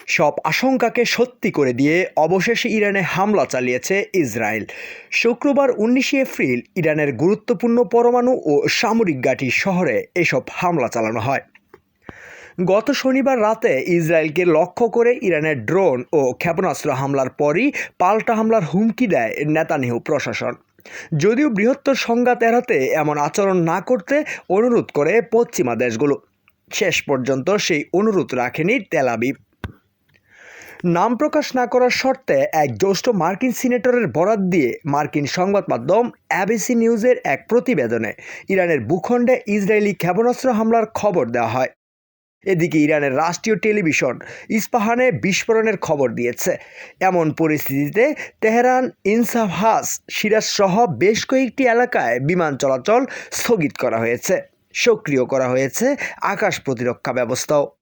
সব আশঙ্কাকে সত্যি করে দিয়ে অবশেষে ইরানে হামলা চালিয়েছে ইসরায়েল। শুক্রবার 19 এপ্রিল ইরানের গুরুত্বপূর্ণ পরমাণু ও সামরিক ঘাঁটি শহরে এসব হামলা চালানো হয়। গত শনিবার রাতে ইসরায়েলকে লক্ষ্য করে ইরানের ড্রোন ও ক্ষেপণাস্ত্র হামলার পরই পাল্টা হামলার হুমকি দেয় নেতানিয়াহু প্রশাসন। যদিও বৃহত্তর সংঘাত এড়াতে এমন আচরণ না করতে অনুরোধ করে পশ্চিমা দেশগুলো, শেষ পর্যন্ত সেই অনুরোধ রাখেনি তেল আবিব। নাম প্রকাশ না করার শর্তে এক জ্যেষ্ঠ মার্কিন সিনেটরের বরাত দিয়ে মার্কিন সংবাদ মাধ্যম এবিসি নিউজের এক প্রতিবেদনে ইরানের ভূখণ্ডে ইসরায়েলি ক্ষেপণাস্ত্র হামলার খবর দেওয়া হয়। এদিকে ইরানের রাষ্ট্রীয় টেলিভিশন ইস্পাহানে বিস্ফোরণের খবর দিয়েছে। এমন পরিস্থিতিতে তেহরান, ইনসাফহাস, সিরাজ সহ বেশ কয়েকটি এলাকায় বিমান চলাচল স্থগিত করা হয়েছে। সক্রিয় করা হয়েছে আকাশ প্রতিরক্ষা ব্যবস্থাও।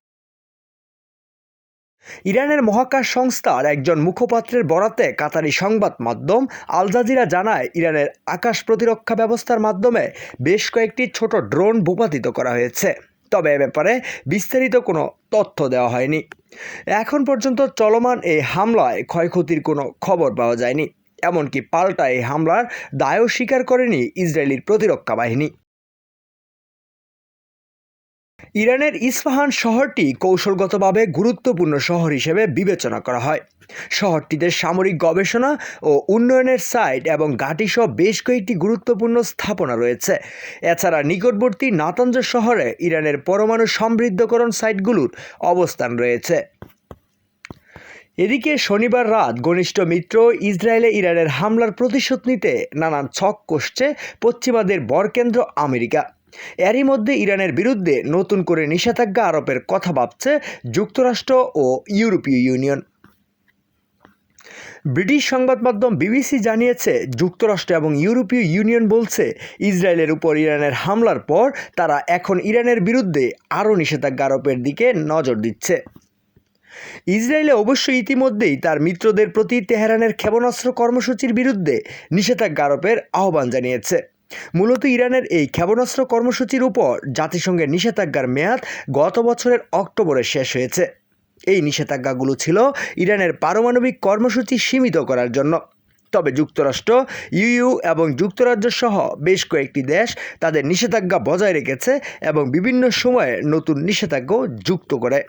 ইরানের মহাকাশ সংস্থার একজন মুখপাত্রের বরাতে কাতারি সংবাদ মাধ্যম আল জাজিরা জানায়, ইরানের আকাশ প্রতিরক্ষা ব্যবস্থার মাধ্যমে বেশ কয়েকটি ছোট ড্রোন ভূপাতিত করা হয়েছে। তবে এ ব্যাপারে বিস্তারিত কোনো তথ্য দেওয়া হয়নি। এখন পর্যন্ত চলমান এই হামলায় ক্ষয়ক্ষতির কোনো খবর পাওয়া যায়নি। এমনকি পাল্টা এই হামলার দায়ও স্বীকার করেনি ইসরায়েলির প্রতিরক্ষা বাহিনী। ইরানের ইস্পাহান শহরটি কৌশলগতভাবে গুরুত্বপূর্ণ শহর হিসেবে বিবেচনা করা হয়। শহরটিতে সামরিক গবেষণা ও উন্নয়নের সাইট এবং ঘাঁটিসহ বেশ কয়েকটি গুরুত্বপূর্ণ স্থাপনা রয়েছে। এছাড়া নিকটবর্তী নাতাঞ্জ শহরে ইরানের পরমাণু সমৃদ্ধকরণ সাইটগুলোর অবস্থান রয়েছে। এদিকে শনিবার রাত ঘনিষ্ঠ মিত্র ইসরায়েলে ইরানের হামলার প্রতিশোধ নিতে নানান ছক কষছে পশ্চিমাদের বরকেন্দ্র আমেরিকা। এরই মধ্যে ইরানের বিরুদ্ধে নতুন করে নিষেধাজ্ঞা আরোপের কথা ভাবছে যুক্তরাষ্ট্র ও ইউরোপীয় ইউনিয়ন। ব্রিটিশ সংবাদ মাধ্যম বিবিসি জানিয়েছে, যুক্তরাষ্ট্র এবং ইউরোপীয় ইউনিয়ন বলছে, ইসরায়েলের উপর ইরানের হামলার পর তারা এখন ইরানের বিরুদ্ধে আরও নিষেধাজ্ঞা আরোপের দিকে নজর দিচ্ছে। ইসরায়েলে অবশ্য ইতিমধ্যেই তার মিত্রদের প্রতি তেহরানের ক্ষেপণাস্ত্র কর্মসূচির বিরুদ্ধে নিষেধাজ্ঞা আরোপের আহ্বান জানিয়েছে। মূলত ইরানের এই ক্ষেপণাস্ত্র কর্মসূচির উপর জাতিসংঘের নিষেধাজ্ঞার মেয়াদ গত বছরের অক্টোবরে শেষ হয়েছে। এই নিষেধাজ্ঞাগুলো ছিল ইরানের পারমাণবিক কর্মসূচি সীমিত করার জন্য। তবে যুক্তরাষ্ট্র, ইইউ এবং যুক্তরাজ্য সহ বেশ কয়েকটি দেশ তাদের নিষেধাজ্ঞা বজায় রেখেছে এবং বিভিন্ন সময়ে নতুন নিষেধাজ্ঞাও যুক্ত করে।